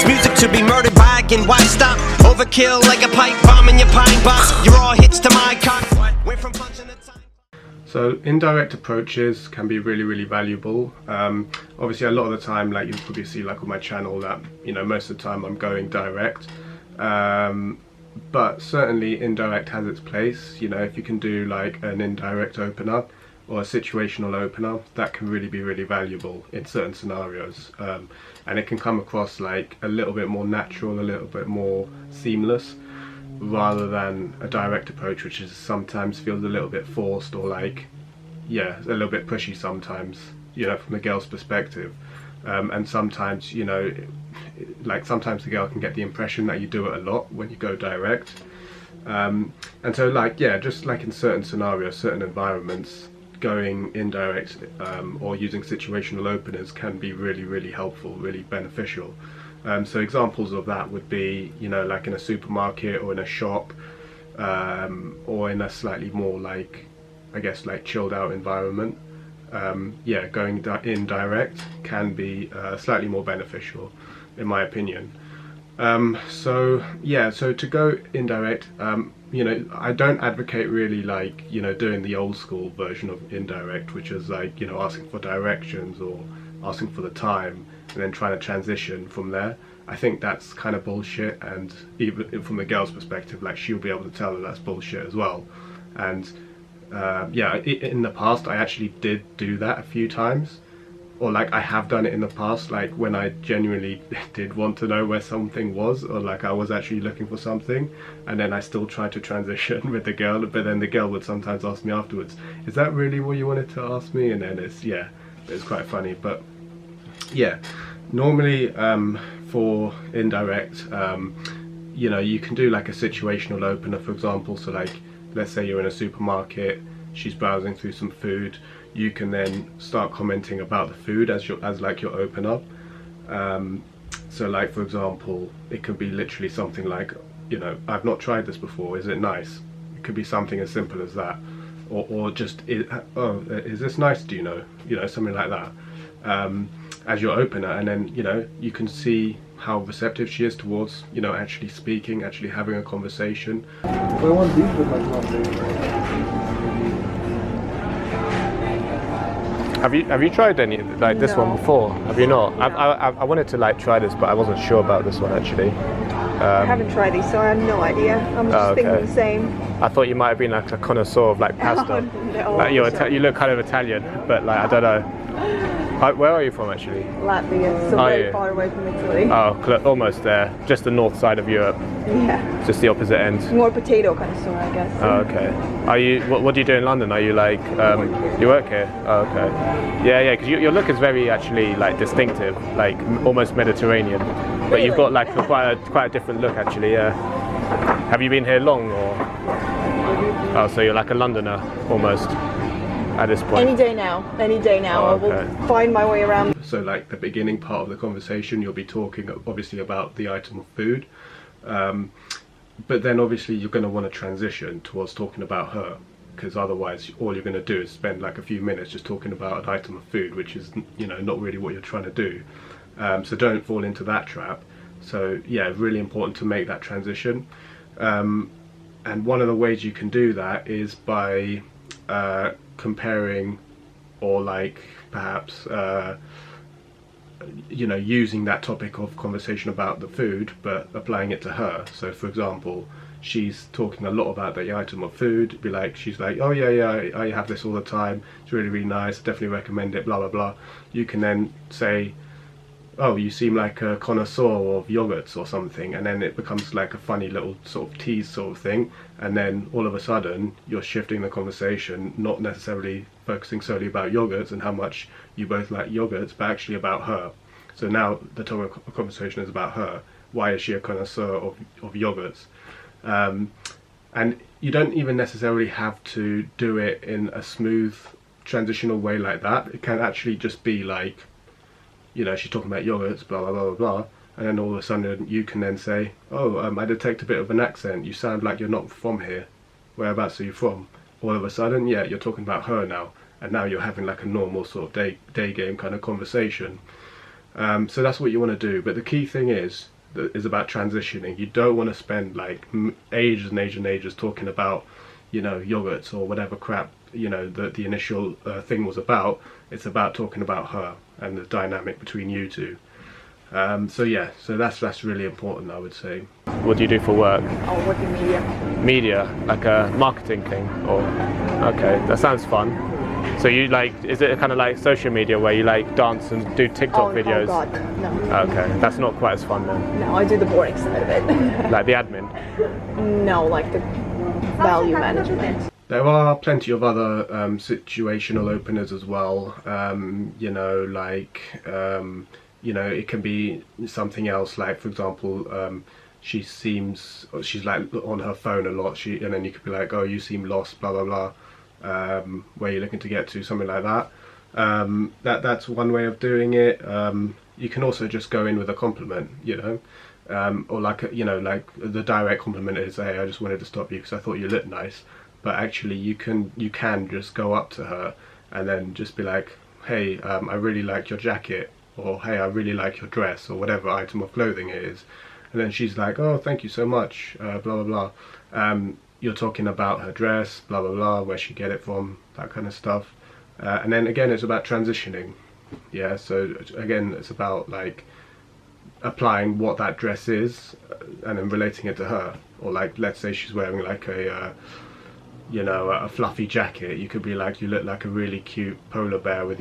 This music to be murdered by again. Why stop? Overkill like a pipe bomb in your pine box. You're all hits to my cock. Went from punching the time. So indirect approaches can be really valuable. Obviously a lot of the time, like you'll probably see like on my channel, that most of the time I'm going direct, but certainly indirect has its place. If you can do like an indirect opener or a situational opener, that can really be really valuable in certain scenarios, and it can come across like a little bit more natural, a little bit more seamless, rather than a direct approach, which is sometimes feels a little bit forced, or like, yeah, a little bit pushy sometimes, from the girl's perspective. And sometimes, like sometimes the girl can get the impression that you do it a lot when you go direct. And so like, yeah, just like in certain scenarios, certain environments, going indirect or using situational openers can be really helpful, really beneficial. So examples of that would be, like in a supermarket or in a shop, or in a slightly more like, I guess, like chilled out environment. Yeah, going indirect can be slightly more beneficial, in my opinion. So yeah, so to go indirect, I don't advocate really like, doing the old school version of indirect, which is like, asking for directions or asking for the time and then trying to transition from there. I think that's kind of bullshit, and even from the girl's perspective, like she'll be able to tell that that's bullshit as well. And yeah, in the past I actually did do that a few times, or like I have done it in the past, like when I genuinely did want to know where something was, or like I was actually looking for something, and then I still tried to transition with the girl, but then the girl would sometimes ask me afterwards, is that really what you wanted to ask me? And then it's quite funny. But yeah, normally for indirect, you can do like a situational opener, for example. So like, let's say you're in a supermarket, she's browsing through some food, you can then start commenting about the food as your opener. So like, for example, it could be literally something like, I've not tried this before, is it nice? It could be something as simple as that, or just, is this nice, do you know, something like that, as your opener. And then you can see how receptive she is towards actually speaking, actually having a conversation. Have you tried any like this one before? Have you not? No. I wanted to like try this, but I wasn't sure about this one actually. I haven't tried these, so I have no idea. I'm just thinking the same. I thought you might have been like a connoisseur of like pasta. No, like you look kind of Italian, but like I don't know. Where are you from actually? Latvia, so very far away from Italy. Oh, almost there. Just the north side of Europe. Yeah. Just the opposite end. More potato connoisseur, I guess. Oh, okay. Are you? What do you do in London? Are you like? You work here? Oh, okay. Yeah, because your look is very actually like distinctive, like almost Mediterranean. But Really? You've got like quite a different look actually. Yeah. Have you been here long or? Oh, so you're like a Londoner almost. At this point. Any day now. Oh, okay. I will find my way around. So like the beginning part of the conversation, you'll be talking obviously about the item of food, but then obviously you're going to want to transition towards talking about her, because otherwise all you're going to do is spend like a few minutes just talking about an item of food, which is not really what you're trying to do. So don't fall into that trap. So yeah, really important to make that transition, and one of the ways you can do that is by comparing, or like perhaps using that topic of conversation about the food but applying it to her. So for example, she's talking a lot about the item of food, she's like, oh yeah, I have this all the time, it's really nice, definitely recommend it, blah blah blah. You can then say, oh, you seem like a connoisseur of yogurts or something, and then it becomes like a funny little sort of tease sort of thing, and then all of a sudden you're shifting the conversation, not necessarily focusing solely about yogurts and how much you both like yogurts, but actually about her. So now the topic of conversation is about her. Why is she a connoisseur of yogurts? And you don't even necessarily have to do it in a smooth transitional way like that. It can actually just be like, she's talking about yogurts, blah blah blah blah, and then all of a sudden you can then say, oh, I detect a bit of an accent, you sound like you're not from here, whereabouts are you from? All of a sudden, yeah, you're talking about her now, and now you're having like a normal sort of day game kind of conversation. So that's what you want to do. But the key thing is about transitioning. You don't want to spend like ages and ages and ages talking about, you know, yogurts or whatever crap, you know, the initial thing was about. It's about talking about her and the dynamic between you two. So yeah, so that's really important, I would say. What do you do for work? I'll work in media. Media, like a marketing thing, or okay, that sounds fun. So you like, is it kind of like social media where you like dance and do TikTok videos? Oh god, no. Okay, that's not quite as fun then. No, I do the boring side of it. Like the admin? No, like the value management. There are plenty of other situational openers as well. You know, like, you know, it can be something else. Like, for example, she's like on her phone a lot. And then you could be like, oh, you seem lost, blah blah blah. Where you're looking to get to, something like that. That's one way of doing it. You can also just go in with a compliment, you know, or like you know, like the direct compliment is, hey, I just wanted to stop you because I thought you looked nice. But actually, you can just go up to her and then just be like, hey, I really like your jacket, or hey, I really like your dress, or whatever item of clothing it is. And then she's like, oh, thank you so much, blah blah blah. You're talking about her dress, blah blah blah, where she get it from, that kind of stuff. And then again, it's about transitioning. Yeah, so again, it's about like applying what that dress is and then relating it to her. Or like, let's say she's wearing like a you know, a fluffy jacket. You could be like, you look like a really cute polar bear with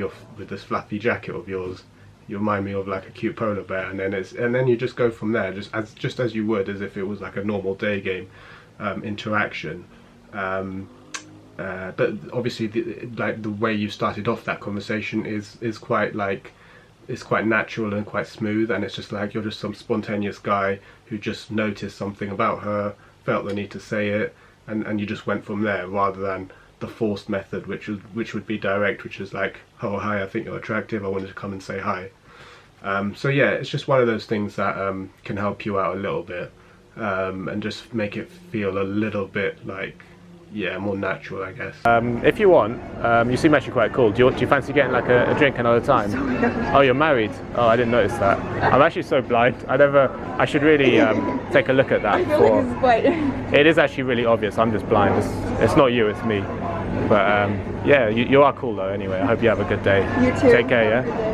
this fluffy jacket of yours. You remind me of like a cute polar bear. And then you just go from there, just as you would as if it was like a normal Daygame interaction. But obviously the way you started off that conversation is quite like, it's quite natural and quite smooth, and it's just like you're just some spontaneous guy who just noticed something about her, felt the need to say it, and you just went from there, rather than the forced method, which would be direct, which is like, oh hi, I think you're attractive, I wanted to come and say hi. So yeah, it's just one of those things that can help you out a little bit. And just make it feel a little bit like, yeah, more natural, I guess. If you want, you seem actually quite cool. Do you fancy getting like a drink another time? Oh, you're married? Oh, I didn't notice that. I'm actually so blind. I should really take a look at that before. It is actually really obvious. I'm just blind. It's not you, it's me. But yeah, you are cool though anyway. I hope you have a good day. You too. Take care, yeah?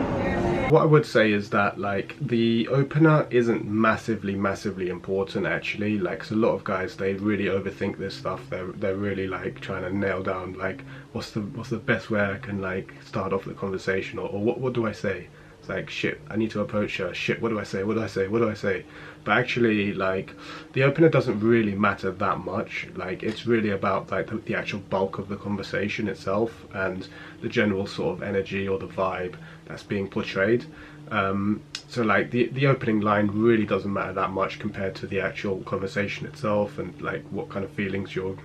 What I would say is that like the opener isn't massively important actually. Like, so a lot of guys, they really overthink this stuff. They're really like trying to nail down like what's the best way I can like start off the conversation, or what do I say? It's like, shit, I need to approach her. Shit, what do I say? What do I say? What do I say? But actually, like, the opener doesn't really matter that much. Like, it's really about like the actual bulk of the conversation itself and the general sort of energy or the vibe that's being portrayed. So like the opening line really doesn't matter that much compared to the actual conversation itself, and like what kind of feelings you're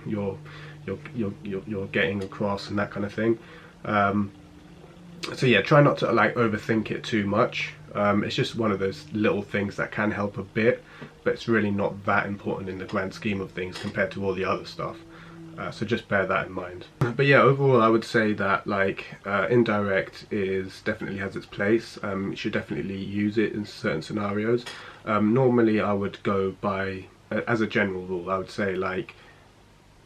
getting across and that kind of thing. So yeah, try not to like overthink it too much. It's just one of those little things that can help a bit, but it's really not that important in the grand scheme of things compared to all the other stuff. So just bear that in mind. But yeah, overall I would say that like indirect definitely has its place. You should definitely use it in certain scenarios. Normally I would go by, as a general rule, I would say like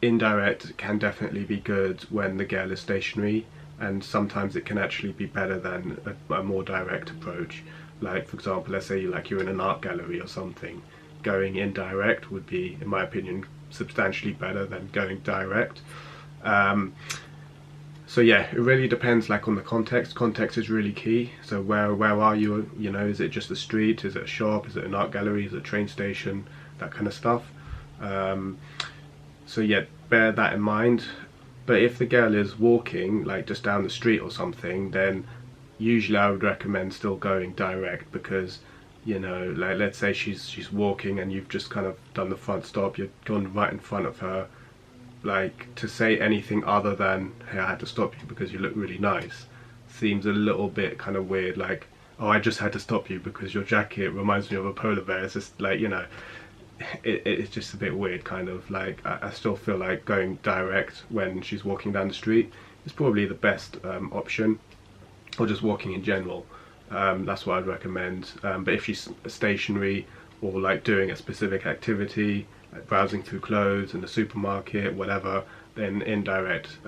indirect can definitely be good when the girl is stationary, and sometimes it can actually be better than a more direct approach. Like, for example, let's say you're in an art gallery or something, going indirect would be, in my opinion, substantially better than going direct. So yeah, it really depends like on the context. Context is really key. So where are you? You know, is it just a street? Is it a shop? Is it an art gallery? Is it a train station? That kind of stuff. So yeah, bear that in mind. But if the girl is walking like just down the street or something, then usually I would recommend still going direct, because, you know, like let's say she's walking and you've just kind of done the front stop, you've gone right in front of her, like to say anything other than, hey, I had to stop you because you look really nice, seems a little bit kind of weird. Like, oh, I just had to stop you because your jacket reminds me of a polar bear. It's just like, you know, it's just a bit weird, kind of like. I still feel like going direct when she's walking down the street is probably the best option, or just walking in general. That's what I'd recommend. But if she's stationary or like doing a specific activity, like browsing through clothes in the supermarket, whatever, then indirect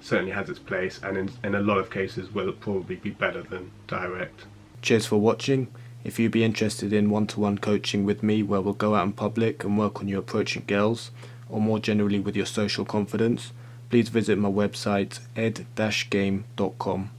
certainly has its place, and in a lot of cases will probably be better than direct. Cheers for watching. If you'd be interested in one-to-one coaching with me where we'll go out in public and work on you approaching girls, or more generally with your social confidence, please visit my website ed-game.com.